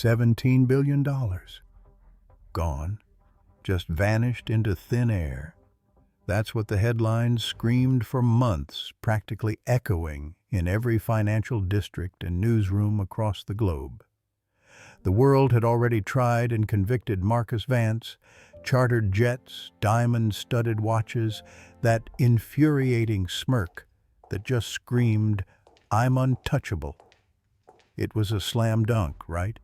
$17 billion. Gone. Just vanished into thin air. That's what the headlines screamed for months, practically echoing in every financial district and newsroom across the globe. The world had already tried and convicted Marcus Vance, chartered jets, diamond-studded watches, that infuriating smirk that just screamed, "I'm untouchable." It was a slam dunk, right?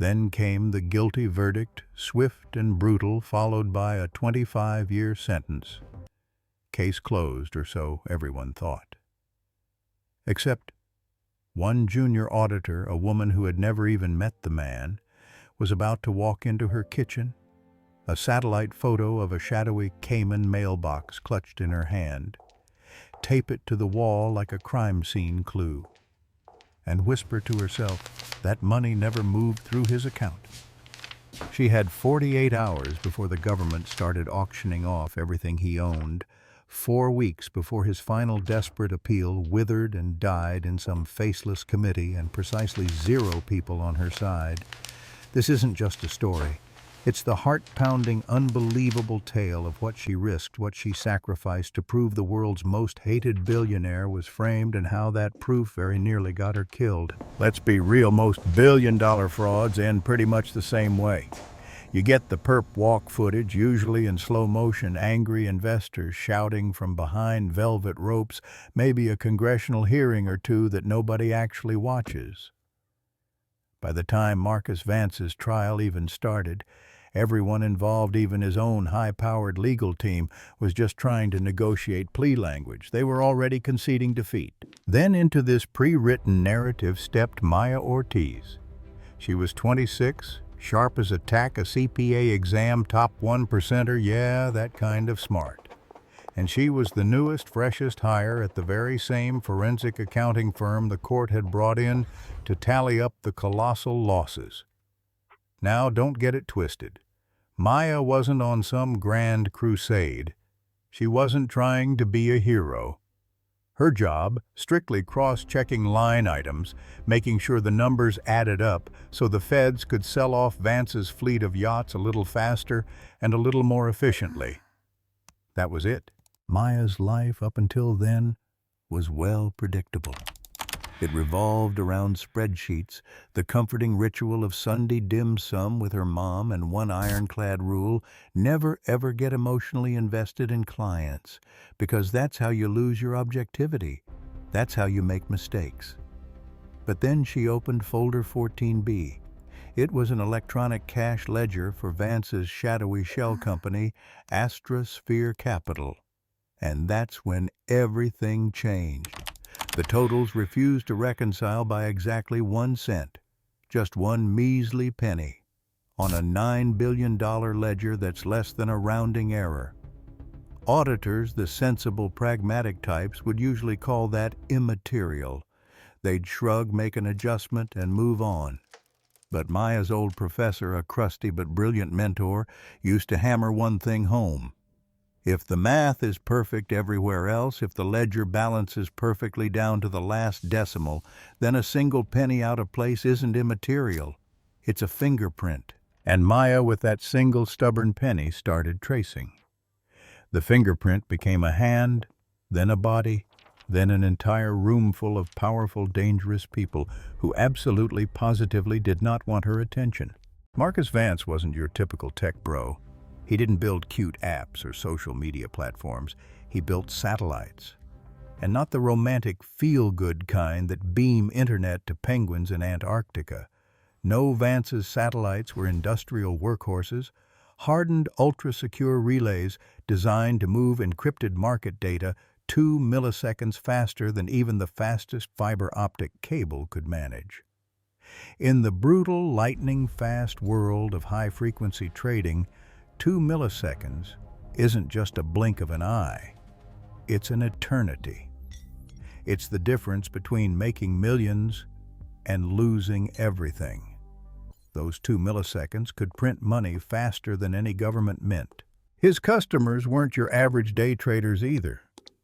Then came the guilty verdict, swift and brutal, followed by a 25-year sentence. Case closed, or so everyone thought. Except one junior auditor, a woman who had never even met the man, was about to walk into her kitchen, a satellite photo of a shadowy Cayman mailbox clutched in her hand, tape it to the wall like a crime scene clue, and whisper to herself that money never moved through his account. She had 48 hours before the government started auctioning off everything he owned, 4 weeks before his final desperate appeal withered and died in some faceless committee and precisely 0 people on her side. This isn't just a story. It's the heart-pounding, unbelievable tale of what she risked, what she sacrificed to prove the world's most hated billionaire was framed, and how that proof very nearly got her killed. Let's be real, most billion-dollar frauds end pretty much the same way. You get the perp walk footage, usually in slow motion, angry investors shouting from behind velvet ropes, maybe a congressional hearing or two that nobody actually watches. By the time Marcus Vance's trial even started, everyone involved, even his own high-powered legal team, was just trying to negotiate plea language. They were already conceding defeat. Then into this pre-written narrative stepped Maya Ortiz. She was 26, sharp as a tack, a CPA exam top 1%er, yeah, that kind of smart. And she was the newest, freshest hire at the very same forensic accounting firm the court had brought in to tally up the colossal losses. Now, don't get it twisted. Maya wasn't on some grand crusade. She wasn't trying to be a hero. Her job, strictly cross-checking line items, making sure the numbers added up so the feds could sell off Vance's fleet of yachts a little faster and a little more efficiently. That was it. Maya's life up until then was well predictable. It revolved around spreadsheets, the comforting ritual of Sunday dim sum with her mom, and one ironclad rule: never ever get emotionally invested in clients, because that's how you lose your objectivity. That's how you make mistakes. But then she opened folder 14B. It was an electronic cash ledger for Vance's shadowy shell company, AstraSphere Capital. And that's when everything changed. The totals refused to reconcile by exactly 1 cent, just one measly penny, on a $9 billion ledger that's less than a rounding error. Auditors, the sensible, pragmatic types, would usually call that immaterial. They'd shrug, make an adjustment, and move on. But Maya's old professor, a crusty but brilliant mentor, used to hammer one thing home. If the math is perfect everywhere else, if the ledger balances perfectly down to the last decimal, then a single penny out of place isn't immaterial. It's a fingerprint. And Maya, with that single stubborn penny, started tracing. The fingerprint became a hand, then a body, then an entire room full of powerful, dangerous people who absolutely, positively did not want her attention. Marcus Vance wasn't your typical tech bro. He didn't build cute apps or social media platforms. He built satellites. And not the romantic, feel-good kind that beam internet to penguins in Antarctica. No, Vance's satellites were industrial workhorses, hardened, ultra-secure relays designed to move encrypted market data 2 milliseconds faster than even the fastest fiber optic cable could manage. In the brutal, lightning-fast world of high-frequency trading, 2 milliseconds isn't just a blink of an eye. It's an eternity. It's the difference between making millions and losing everything. Those 2 milliseconds could print money faster than any government mint. His customers weren't your average day traders either.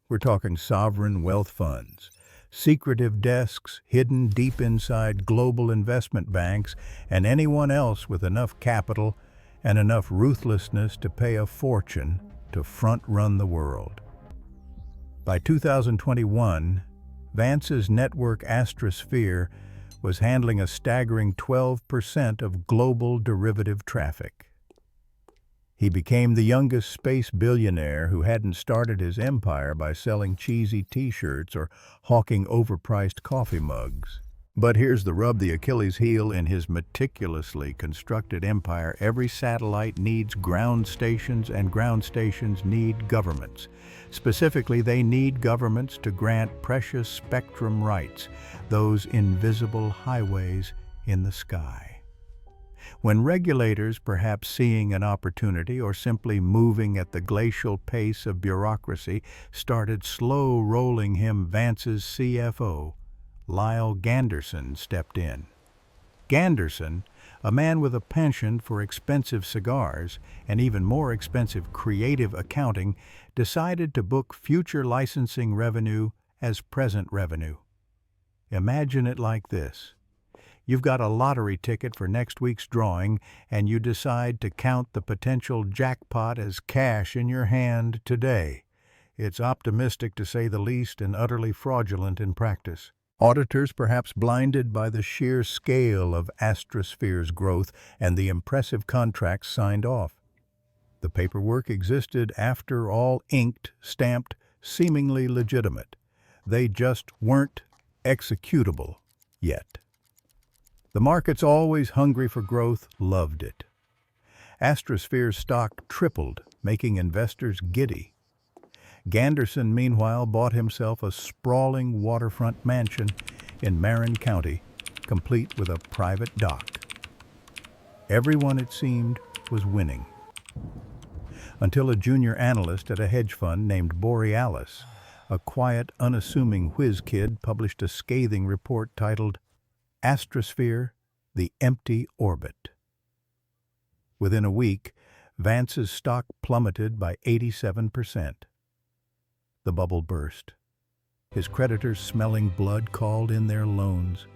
We're talking sovereign wealth funds, secretive desks hidden deep inside global investment banks, and anyone else with enough capital and enough ruthlessness to pay a fortune to front-run the world. By 2021, Vance's network AstraSphere was handling a staggering 12% of global derivative traffic. He became the youngest space billionaire who hadn't started his empire by selling cheesy t-shirts or hawking overpriced coffee mugs. But here's the rub: the Achilles heel in his meticulously constructed empire. Every satellite needs ground stations, and ground stations need governments. Specifically, they need governments to grant precious spectrum rights, those invisible highways in the sky. When regulators, perhaps seeing an opportunity or simply moving at the glacial pace of bureaucracy, started slow-rolling him, Vance's CFO, Lyle Ganderson, stepped in. Ganderson, a man with a penchant for expensive cigars and even more expensive creative accounting, decided to book future licensing revenue as present revenue. Imagine it like this. You've got a lottery ticket for next week's drawing, and you decide to count the potential jackpot as cash in your hand today. It's optimistic to say the least, and utterly fraudulent in practice. Auditors, perhaps blinded by the sheer scale of AstraSphere's growth and the impressive contracts signed off. The paperwork existed, after all, inked, stamped, seemingly legitimate. They just weren't executable yet. The markets, always hungry for growth, loved it. AstraSphere's stock tripled, making investors giddy. Ganderson, meanwhile, bought himself a sprawling waterfront mansion in Marin County, complete with a private dock. Everyone, it seemed, was winning. Until a junior analyst at a hedge fund named Borealis, a quiet, unassuming whiz kid, published a scathing report titled AstraSphere, the Empty Orbit. Within a week, Vance's stock plummeted by 87%. The bubble burst. His creditors, smelling blood, called in their loans.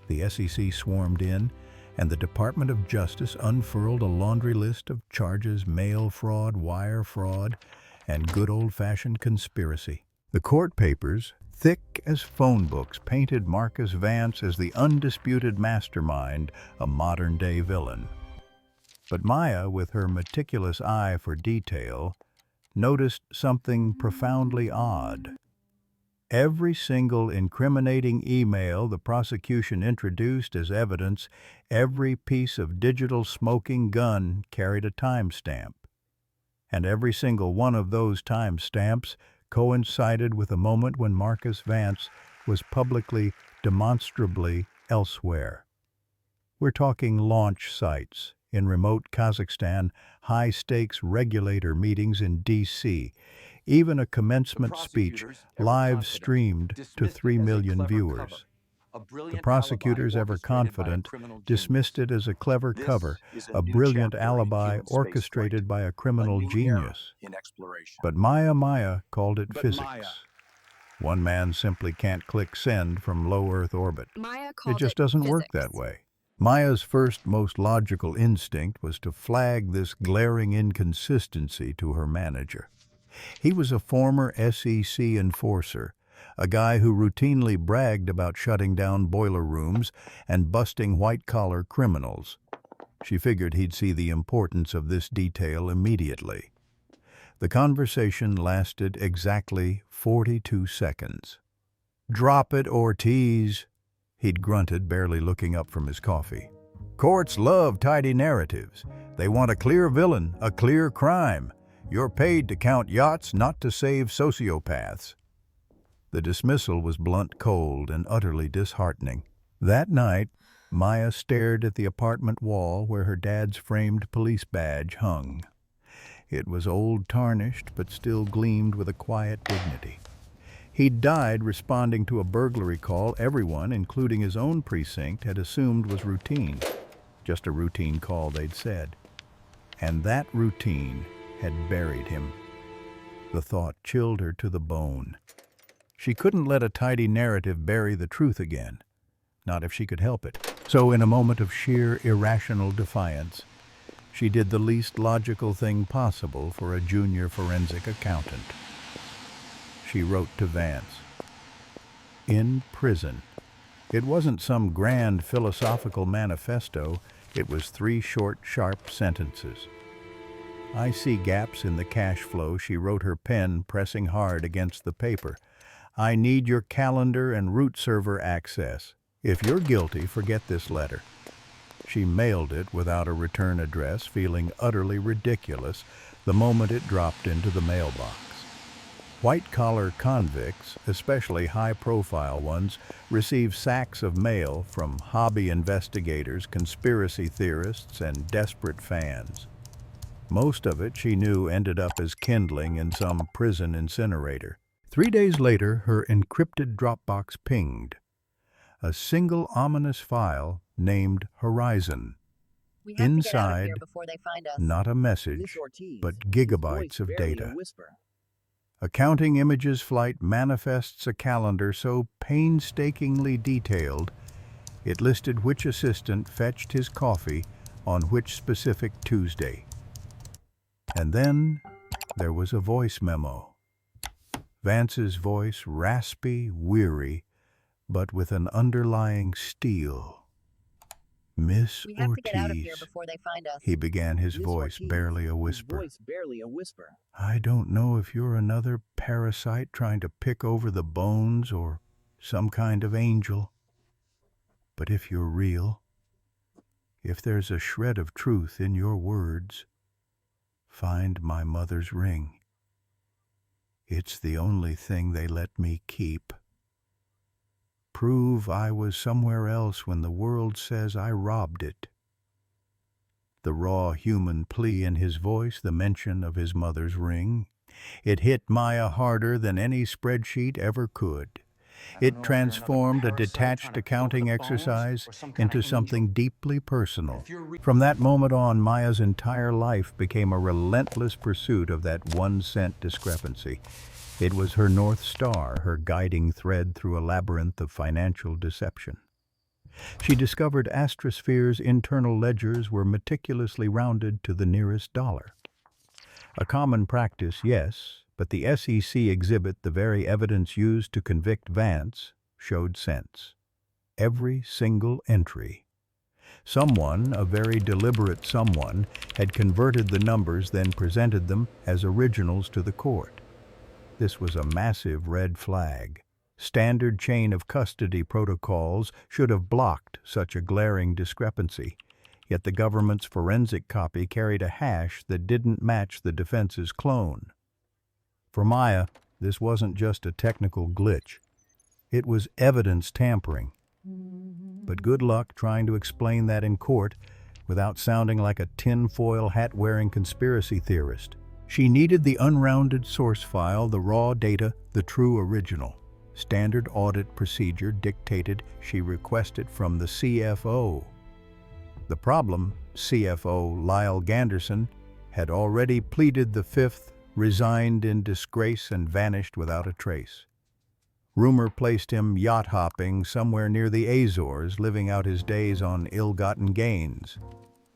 The SEC swarmed in, and the Department of Justice unfurled a laundry list of charges: mail fraud, wire fraud, and good old-fashioned conspiracy. The court papers, thick as phone books, painted Marcus Vance as the undisputed mastermind, a modern-day villain. But Maya, with her meticulous eye for detail, noticed something profoundly odd. Every single incriminating email the prosecution introduced as evidence, every piece of digital smoking gun carried a timestamp. And every single one of those timestamps coincided with a moment when Marcus Vance was publicly, demonstrably elsewhere. We're talking launch sites in remote Kazakhstan, high-stakes regulator meetings in D.C., even a commencement speech live-streamed to 3 million viewers. The prosecutors, ever confident, dismissed it as a clever cover, a brilliant alibi orchestrated by a criminal genius. But Maya called it physics. One man simply can't click send from low Earth orbit. It just doesn't work that way. Maya's first, most logical instinct was to flag this glaring inconsistency to her manager. He was a former SEC enforcer, a guy who routinely bragged about shutting down boiler rooms and busting white-collar criminals. She figured he'd see the importance of this detail immediately. The conversation lasted exactly 42 seconds. "Drop it, Ortiz," he'd grunted, barely looking up from his coffee. "Courts love tidy narratives. They want a clear villain, a clear crime. You're paid to count yachts, not to save sociopaths." The dismissal was blunt, cold, and utterly disheartening. That night, Maya stared at the apartment wall where her dad's framed police badge hung. It was old, tarnished, but still gleamed with a quiet dignity. He'd died responding to a burglary call everyone, including his own precinct, had assumed was routine. Just a routine call, they'd said. And that routine had buried him. The thought chilled her to the bone. She couldn't let a tidy narrative bury the truth again, not if she could help it. So in a moment of sheer irrational defiance, she did the least logical thing possible for a junior forensic accountant. She wrote to Vance. In prison. It wasn't some grand philosophical manifesto, it was 3 short, sharp sentences. I see gaps in the cash flow, she wrote, her pen pressing hard against the paper. I need your calendar and root server access. If you're guilty, forget this letter. She mailed it without a return address, feeling utterly ridiculous the moment it dropped into the mailbox. White-collar convicts, especially high-profile ones, receive sacks of mail from hobby investigators, conspiracy theorists, and desperate fans. Most of it, she knew, ended up as kindling in some prison incinerator. 3 days later, her encrypted Dropbox pinged. A single ominous file named Horizon. Inside, not a message, but gigabytes of data. Accounting Images Flight manifests a calendar so painstakingly detailed, it listed which assistant fetched his coffee on which specific Tuesday. And then there was a voice memo. Vance's voice, raspy, weary, but with an underlying steel. Miss Ortiz, he began, his voice barely a whisper. I don't know if you're another parasite trying to pick over the bones or some kind of angel. But if you're real, if there's a shred of truth in your words, find my mother's ring. It's the only thing they let me keep. Prove I was somewhere else when the world says I robbed it. The raw human plea in his voice, the mention of his mother's ring, it hit Maya harder than any spreadsheet ever could. It transformed a detached accounting exercise into something deeply personal. From that moment on, Maya's entire life became a relentless pursuit of that 1-cent discrepancy. It was her North Star, her guiding thread through a labyrinth of financial deception. She discovered AstraSphere's internal ledgers were meticulously rounded to the nearest dollar. A common practice, yes, but the SEC exhibit, the very evidence used to convict Vance, showed sense. Every single entry. Someone, a very deliberate someone, had converted the numbers, then presented them as originals to the court. This was a massive red flag. Standard chain of custody protocols should have blocked such a glaring discrepancy, yet the government's forensic copy carried a hash that didn't match the defense's clone. For Maya, this wasn't just a technical glitch. It was evidence tampering. But good luck trying to explain that in court without sounding like a tinfoil hat-wearing conspiracy theorist. She needed the unrounded source file, the raw data, the true original. Standard audit procedure dictated she request it from the CFO. The problem, CFO Lyle Ganderson, had already pleaded the Fifth, resigned in disgrace, and vanished without a trace. Rumor placed him yacht-hopping somewhere near the Azores, living out his days on ill-gotten gains.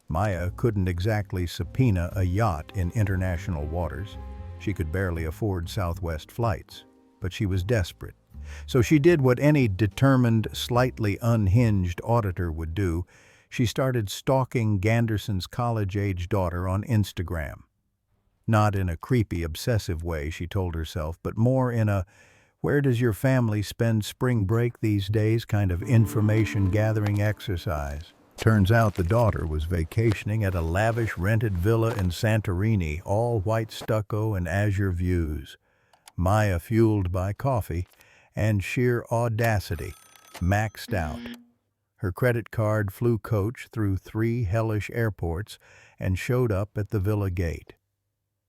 Maya couldn't exactly subpoena a yacht in international waters. She could barely afford Southwest flights, but she was desperate. So she did what any determined, slightly unhinged auditor would do. She started stalking Ganderson's college-age daughter on Instagram. Not in a creepy, obsessive way, she told herself, but more in a where does your family spend spring break these days kind of information-gathering exercise. Turns out the daughter was vacationing at a lavish rented villa in Santorini, all white stucco and azure views. Maya, fueled by coffee and sheer audacity, maxed out. Her credit card flew coach through 3 hellish airports and showed up at the villa gate.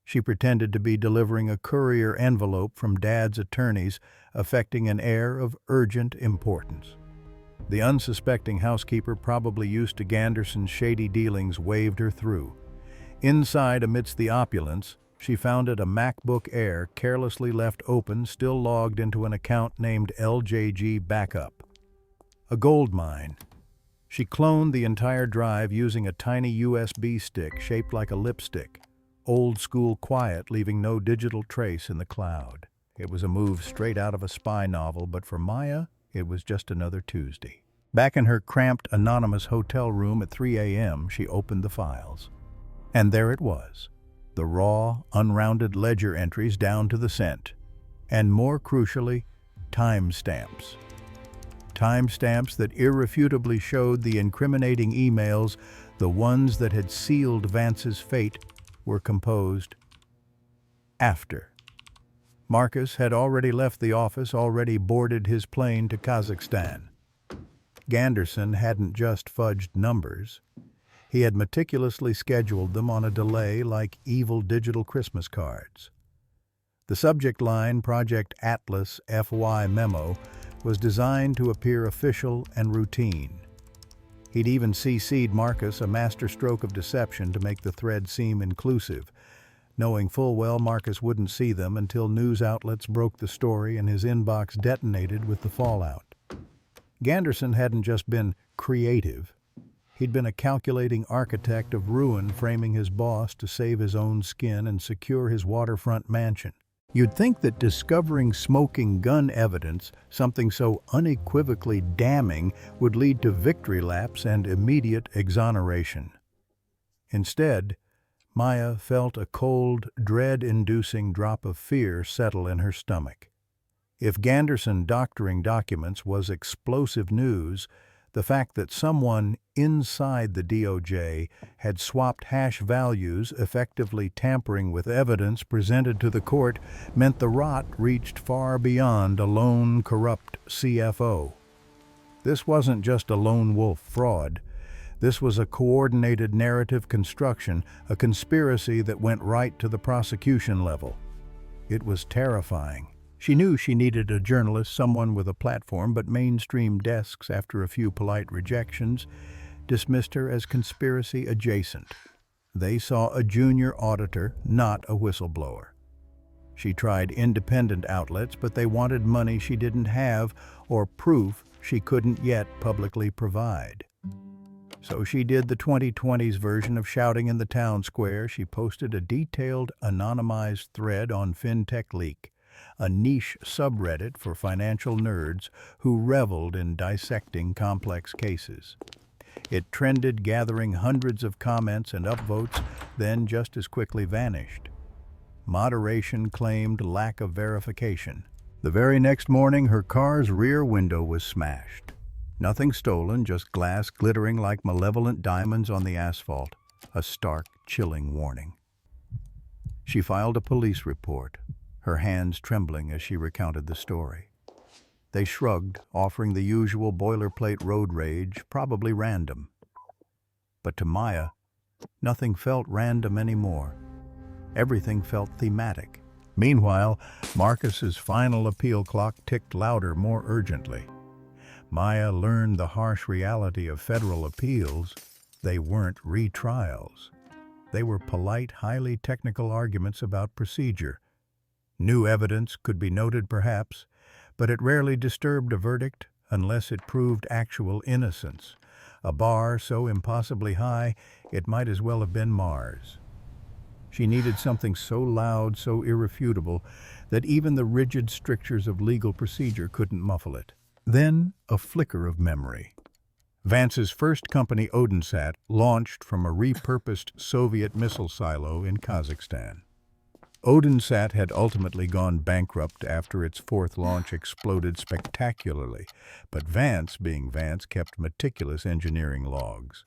She pretended to be delivering a courier envelope from Dad's attorneys, affecting an air of urgent importance. The unsuspecting housekeeper, probably used to Ganderson's shady dealings, waved her through. Inside, amidst the opulence, she found it a MacBook Air carelessly left open, still logged into an account named LJG Backup. A gold mine. She cloned the entire drive using a tiny USB stick shaped like a lipstick. Old school quiet, leaving no digital trace in the cloud. It was a move straight out of a spy novel, but for Maya, it was just another Tuesday. Back in her cramped, anonymous hotel room at 3 a.m., she opened the files. And there it was. The raw, unrounded ledger entries down to the cent. And more crucially, timestamps. Timestamps that irrefutably showed the incriminating emails, the ones that had sealed Vance's fate, were composed after. Marcus had already left the office, already boarded his plane to Kazakhstan. Ganderson hadn't just fudged numbers. He had meticulously scheduled them on a delay like evil digital Christmas cards. The subject line, Project Atlas FY Memo, was designed to appear official and routine. He'd even CC'd Marcus, a masterstroke of deception to make the thread seem inclusive, knowing full well Marcus wouldn't see them until news outlets broke the story and his inbox detonated with the fallout. Ganderson hadn't just been creative. He'd been a calculating architect of ruin, framing his boss to save his own skin and secure his waterfront mansion. You'd think that discovering smoking gun evidence, something so unequivocally damning, would lead to victory laps and immediate exoneration. Instead, Maya felt a cold, dread-inducing drop of fear settle in her stomach. If Ganderson doctoring documents was explosive news, the fact that someone inside the DOJ had swapped hash values, effectively tampering with evidence presented to the court, meant the rot reached far beyond a lone, corrupt CFO. This wasn't just a lone wolf fraud. This was a coordinated narrative construction, a conspiracy that went right to the prosecution level. It was terrifying. She knew she needed a journalist, someone with a platform, but mainstream desks, after a few polite rejections, dismissed her as conspiracy adjacent. They saw a junior auditor, not a whistleblower. She tried independent outlets, but they wanted money she didn't have or proof she couldn't yet publicly provide. So she did the 2020s version of shouting in the town square. She posted a detailed, anonymized thread on FinTech Leak, a niche subreddit for financial nerds who reveled in dissecting complex cases. It trended, gathering hundreds of comments and upvotes, then just as quickly vanished. Moderation claimed lack of verification. The very next morning, her car's rear window was smashed. Nothing stolen, just glass glittering like malevolent diamonds on the asphalt. A stark, chilling warning. She filed a police report, her hands trembling as she recounted the story. They shrugged, offering the usual boilerplate road rage, probably random. But to Maya, nothing felt random anymore. Everything felt thematic. Meanwhile, Marcus's final appeal clock ticked louder, more urgently. Maya learned the harsh reality of federal appeals. They weren't retrials. They were polite, highly technical arguments about procedure. New evidence could be noted perhaps, but it rarely disturbed a verdict unless it proved actual innocence. A bar so impossibly high, it might as well have been Mars. She needed something so loud, so irrefutable, that even the rigid strictures of legal procedure couldn't muffle it. Then, a flicker of memory. Vance's first company, Odensat, launched from a repurposed Soviet missile silo in Kazakhstan. Odensat had ultimately gone bankrupt after its fourth launch exploded spectacularly, but Vance, being Vance, kept meticulous engineering logs.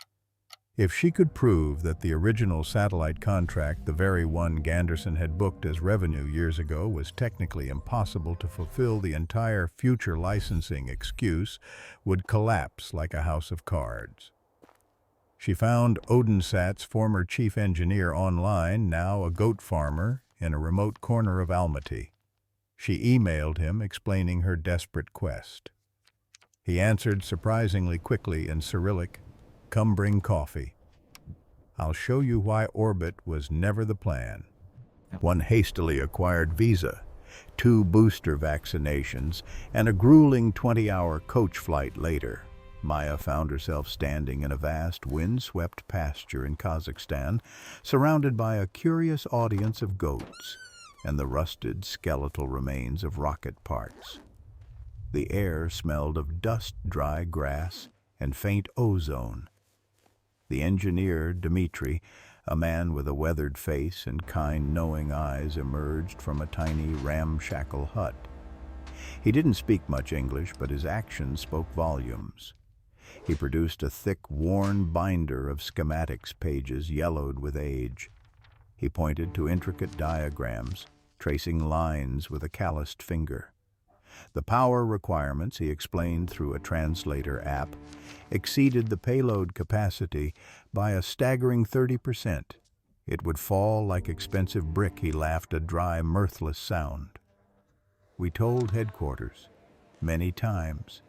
If she could prove that the original satellite contract, the very one Ganderson had booked as revenue years ago, was technically impossible to fulfill, the entire future licensing excuse would collapse like a house of cards. She found Odensat's former chief engineer online, now a goat farmer in a remote corner of Almaty. She emailed him explaining her desperate quest. He answered surprisingly quickly in Cyrillic, "Come bring coffee. I'll show you why orbit was never the plan." one hastily acquired visa, 2 booster vaccinations, and a grueling 20-hour coach flight later, Maya found herself standing in a vast, wind-swept pasture in Kazakhstan, surrounded by a curious audience of goats and the rusted, skeletal remains of rocket parts. The air smelled of dust, dry grass, and faint ozone. The engineer, Dmitri, a man with a weathered face and kind, knowing eyes, emerged from a tiny, ramshackle hut. He didn't speak much English, but his actions spoke volumes. He produced a thick, worn binder of schematics pages yellowed with age. He pointed to intricate diagrams, tracing lines with a calloused finger. The power requirements, he explained through a translator app, exceeded the payload capacity by a staggering 30%. It would fall like expensive brick, he laughed, a dry, mirthless sound. We told headquarters, many times.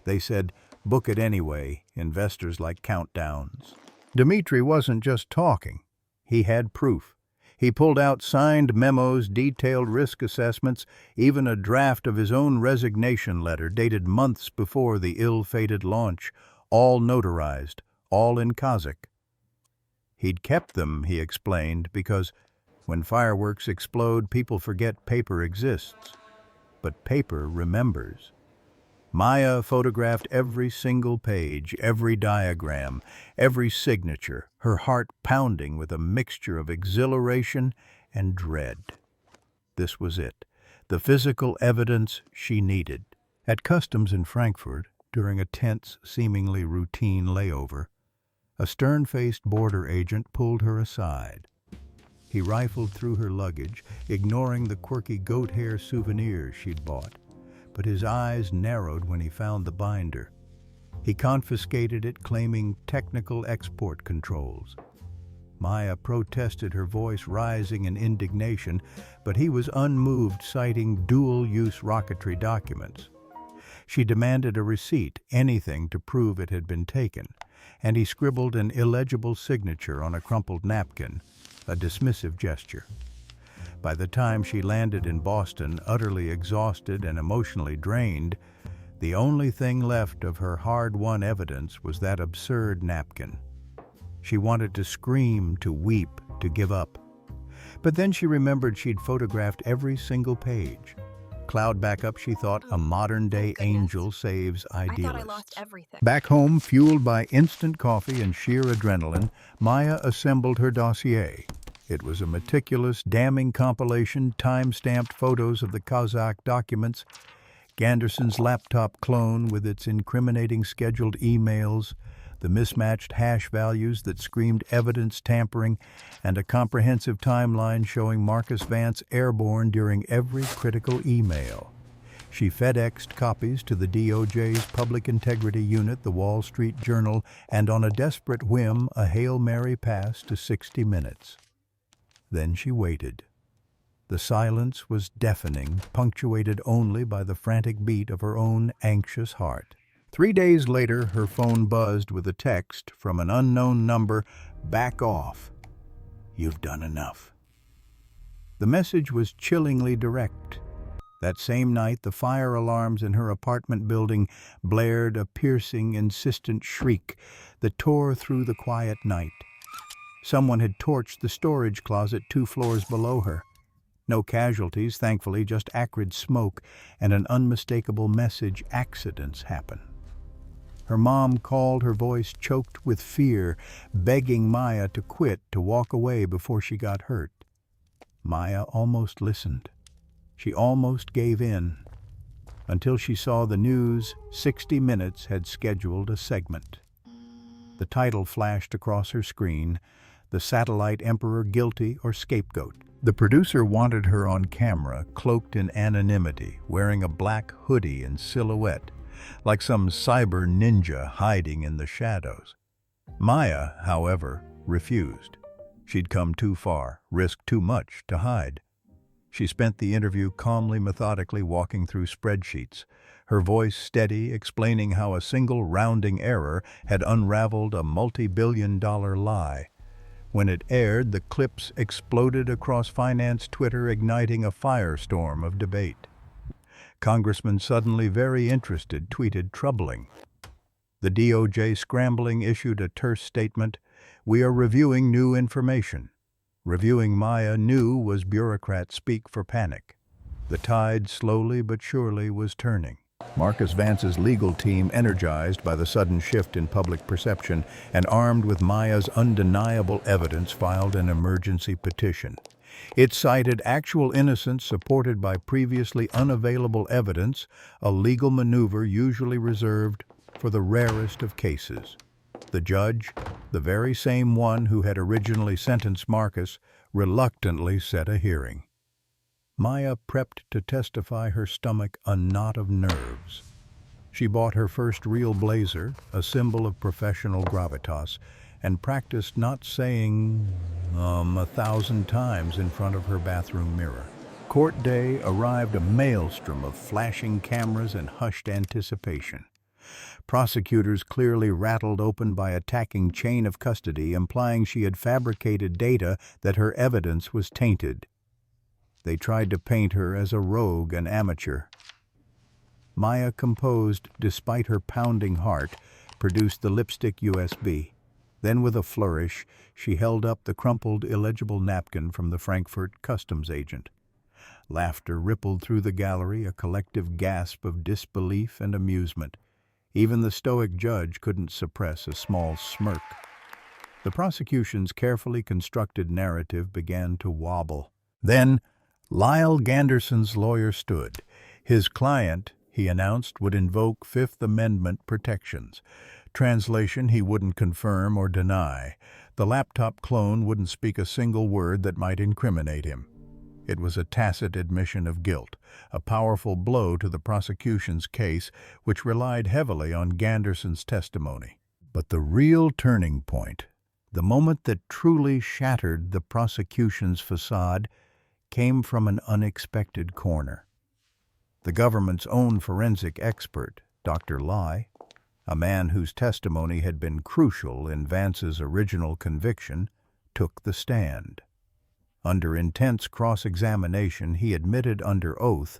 They said, book it anyway, investors like countdowns. Dmitri wasn't just talking. He had proof. He pulled out signed memos, detailed risk assessments, even a draft of his own resignation letter dated months before the ill-fated launch, all notarized, all in Kazakh. He'd kept them, he explained, because when fireworks explode, people forget paper exists. But paper remembers. Maya photographed every single page, every diagram, every signature, her heart pounding with a mixture of exhilaration and dread. This was it, the physical evidence she needed. At customs in Frankfurt, during a tense, seemingly routine layover, a stern-faced border agent pulled her aside. He rifled through her luggage, ignoring the quirky goat hair souvenirs she'd bought. But his eyes narrowed when he found the binder. He confiscated it, claiming technical export controls. Maya protested, her voice rising in indignation, but he was unmoved, citing dual-use rocketry documents. She demanded a receipt, anything to prove it had been taken, and he scribbled an illegible signature on a crumpled napkin, a dismissive gesture. By the time she landed in Boston, utterly exhausted and emotionally drained, the only thing left of her hard-won evidence was that absurd napkin. She wanted to scream, to weep, to give up. But then she remembered she'd photographed every single page. Cloud back up, she thought, a modern-day angel saves idealists. I thought I lost everything. Back home, fueled by instant coffee and sheer adrenaline, Maya assembled her dossier. It was a meticulous, damning compilation, time-stamped photos of the Kazakh documents, Ganderson's laptop clone with its incriminating scheduled emails, the mismatched hash values that screamed evidence tampering, and a comprehensive timeline showing Marcus Vance airborne during every critical email. She FedExed copies to the DOJ's Public Integrity Unit, the Wall Street Journal, and on a desperate whim, a Hail Mary pass to 60 Minutes. Then she waited. The silence was deafening, punctuated only by the frantic beat of her own anxious heart. 3 days later, her phone buzzed with a text from an unknown number, "Back off. You've done enough." The message was chillingly direct. That same night, the fire alarms in her apartment building blared a piercing, insistent shriek that tore through the quiet night. Someone had torched the storage closet 2 floors below her. No casualties, thankfully, just acrid smoke and an unmistakable message: accidents happen. Her mom called, her voice choked with fear, begging Maya to quit, to walk away before she got hurt. Maya almost listened. She almost gave in, until she saw the news 60 Minutes had scheduled a segment. The title flashed across her screen, "The Satellite Emperor Guilty or Scapegoat." The producer wanted her on camera, cloaked in anonymity, wearing a black hoodie in silhouette, like some cyber ninja hiding in the shadows. Maya, however, refused. She'd come too far, risked too much to hide. She spent the interview calmly, methodically walking through spreadsheets, her voice steady, explaining how a single rounding error had unraveled a multi-billion-dollar lie. When it aired, the clips exploded across finance Twitter, igniting a firestorm of debate. Congressmen, suddenly very interested, tweeted troubling. The DOJ, scrambling, issued a terse statement. "We are reviewing new information." Reviewing Maya new was bureaucrat speak for panic. The tide, slowly but surely, was turning. Marcus Vance's legal team, energized by the sudden shift in public perception and armed with Maya's undeniable evidence, filed an emergency petition. It cited actual innocence supported by previously unavailable evidence, a legal maneuver usually reserved for the rarest of cases. The judge, the very same one who had originally sentenced Marcus, reluctantly set a hearing. Maya prepped to testify, her stomach a knot of nerves. She bought her first real blazer, a symbol of professional gravitas, and practiced not saying 1,000 times in front of her bathroom mirror. Court day arrived, a maelstrom of flashing cameras and hushed anticipation. Prosecutors, clearly rattled open by attacking chain of custody, implying she had fabricated data, that her evidence was tainted. They tried to paint her as a rogue and amateur. Maya, composed despite her pounding heart, produced the lipstick USB. Then, with a flourish, she held up the crumpled, illegible napkin from the Frankfurt customs agent. Laughter rippled through the gallery, a collective gasp of disbelief and amusement. Even the stoic judge couldn't suppress a small smirk. The prosecution's carefully constructed narrative began to wobble. Then, Lyle Ganderson's lawyer stood. His client, he announced, would invoke Fifth Amendment protections. Translation: he wouldn't confirm or deny. The laptop clone wouldn't speak a single word that might incriminate him. It was a tacit admission of guilt, a powerful blow to the prosecution's case, which relied heavily on Ganderson's testimony. But the real turning point, the moment that truly shattered the prosecution's facade, came from an unexpected corner. The government's own forensic expert, Dr. Lai, a man whose testimony had been crucial in Vance's original conviction, took the stand. Under intense cross-examination, he admitted under oath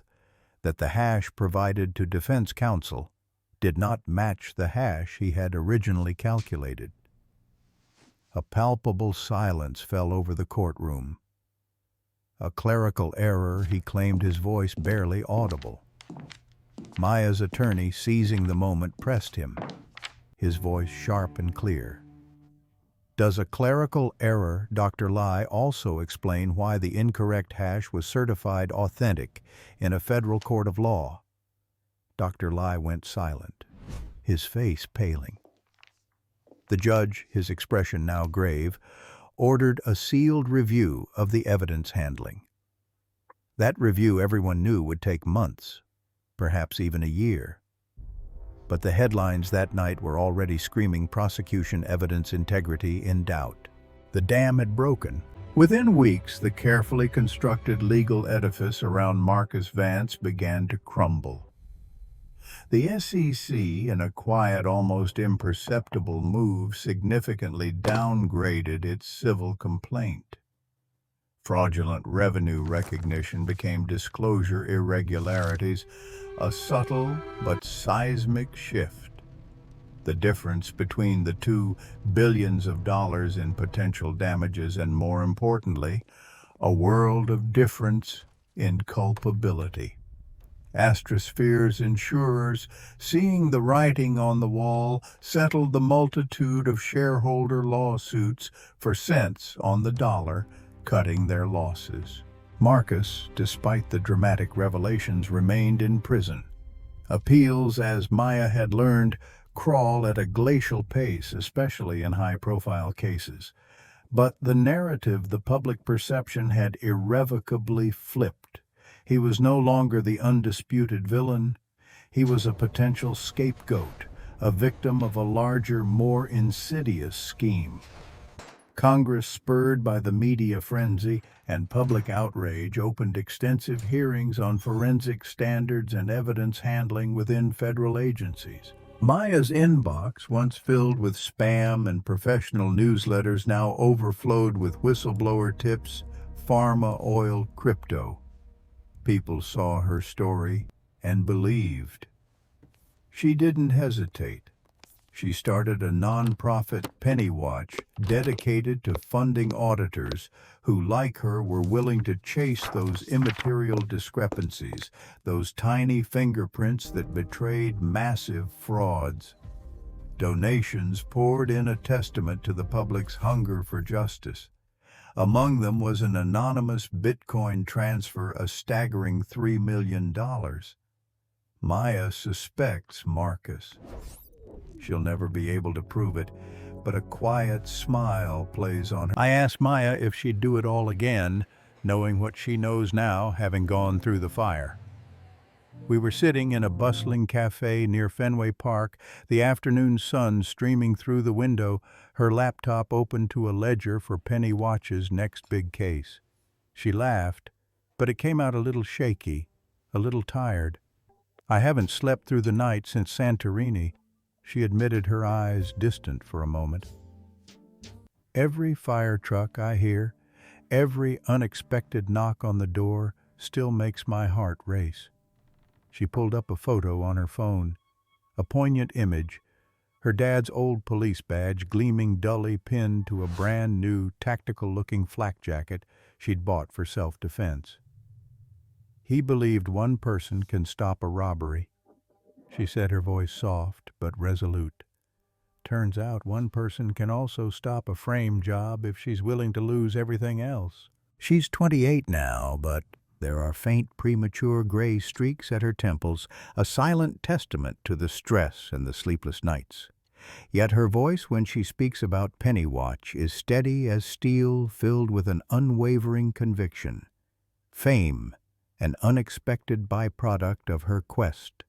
that the hash provided to defense counsel did not match the hash he had originally calculated. A palpable silence fell over the courtroom. A clerical error, he claimed, his voice barely audible. Maya's attorney, seizing the moment, pressed him, his voice sharp and clear. Does a clerical error, Dr. Lai, also explain why the incorrect hash was certified authentic in a federal court of law? Dr. Lai went silent, his face paling. The judge, his expression now grave, ordered a sealed review of the evidence handling. That review, everyone knew, would take months, perhaps even a year. But the headlines that night were already screaming prosecution evidence integrity in doubt. The dam had broken. Within weeks, the carefully constructed legal edifice around Marcus Vance began to crumble. The SEC, in a quiet, almost imperceptible move, significantly downgraded its civil complaint. Fraudulent revenue recognition became disclosure irregularities, a subtle but seismic shift. The difference between the two, billions of dollars in potential damages, and more importantly, a world of difference in culpability. AstraSphere's insurers, seeing the writing on the wall, settled the multitude of shareholder lawsuits for cents on the dollar, cutting their losses. Marcus, despite the dramatic revelations, remained in prison. Appeals, as Maya had learned, crawl at a glacial pace, especially in high-profile cases. But the narrative, the public perception, had irrevocably flipped. He was no longer the undisputed villain. He was a potential scapegoat, a victim of a larger, more insidious scheme. Congress, spurred by the media frenzy and public outrage, opened extensive hearings on forensic standards and evidence handling within federal agencies. Maya's inbox, once filled with spam and professional newsletters, now overflowed with whistleblower tips, pharma, oil, crypto. People saw her story and believed. She didn't hesitate. She started a non-profit penny watch dedicated to funding auditors who, like her, were willing to chase those immaterial discrepancies, those tiny fingerprints that betrayed massive frauds. Donations poured in, a testament to the public's hunger for justice. Among them was an anonymous Bitcoin transfer, a staggering $3 million. Maya suspects Marcus. She'll never be able to prove it, but a quiet smile plays on her. I asked Maya if she'd do it all again, knowing what she knows now, having gone through the fire. We were sitting in a bustling cafe near Fenway Park, the afternoon sun streaming through the window, her laptop open to a ledger for Penny Watch's next big case. She laughed, but it came out a little shaky, a little tired. I haven't slept through the night since Santorini. She admitted, her eyes distant for a moment. Every fire truck I hear, every unexpected knock on the door, still makes my heart race. She pulled up a photo on her phone, a poignant image, her dad's old police badge gleaming dully pinned to a brand new, tactical-looking flak jacket she'd bought for self-defense. He believed one person can stop a robbery. She said, her voice soft but resolute. Turns out one person can also stop a frame job if she's willing to lose everything else. She's 28 now, but there are faint premature gray streaks at her temples, a silent testament to the stress and the sleepless nights. Yet her voice, when she speaks about Penny Watch, is steady as steel, filled with an unwavering conviction. Fame, an unexpected byproduct of her quest,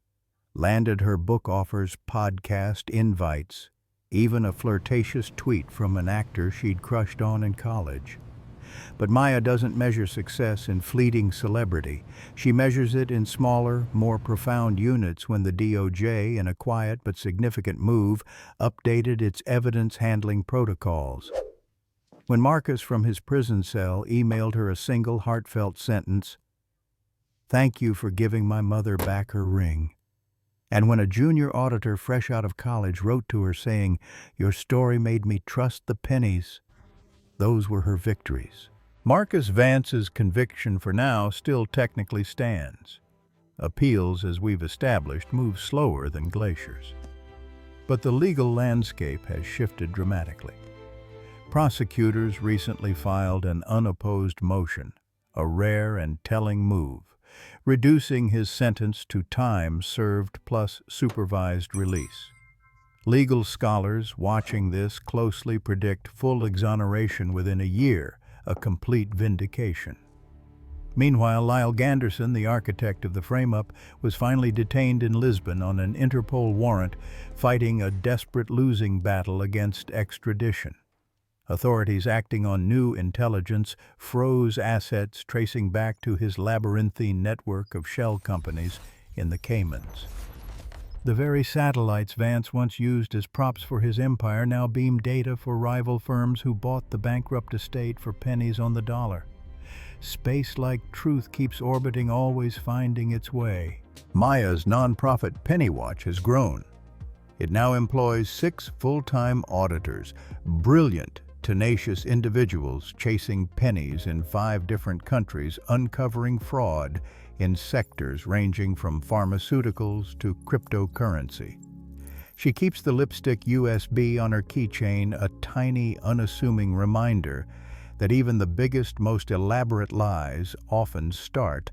landed her book offers, podcast invites, even a flirtatious tweet from an actor she'd crushed on in college. But Maya doesn't measure success in fleeting celebrity. She measures it in smaller, more profound units when the DOJ, in a quiet but significant move, updated its evidence-handling protocols. When Marcus from his prison cell emailed her a single heartfelt sentence, "Thank you for giving my mother back her ring." And when a junior auditor fresh out of college wrote to her saying, "Your story made me trust the pennies," those were her victories. Marcus Vance's conviction for now still technically stands. Appeals, as we've established, move slower than glaciers. But the legal landscape has shifted dramatically. Prosecutors recently filed an unopposed motion, a rare and telling move, reducing his sentence to time served plus supervised release. Legal scholars watching this closely predict full exoneration within a year, a complete vindication. Meanwhile, Lyle Ganderson, the architect of the frame-up, was finally detained in Lisbon on an Interpol warrant, fighting a desperate losing battle against extradition. Authorities acting on new intelligence froze assets tracing back to his labyrinthine network of shell companies in the Caymans. The very satellites Vance once used as props for his empire now beam data for rival firms who bought the bankrupt estate for pennies on the dollar. Space-like truth keeps orbiting, always finding its way. Maya's nonprofit Penny Watch has grown. It now employs 6 full-time auditors, brilliant, tenacious individuals chasing pennies in 5 different countries, uncovering fraud in sectors ranging from pharmaceuticals to cryptocurrency. She keeps the lipstick USB on her keychain, a tiny, unassuming reminder that even the biggest, most elaborate lies often start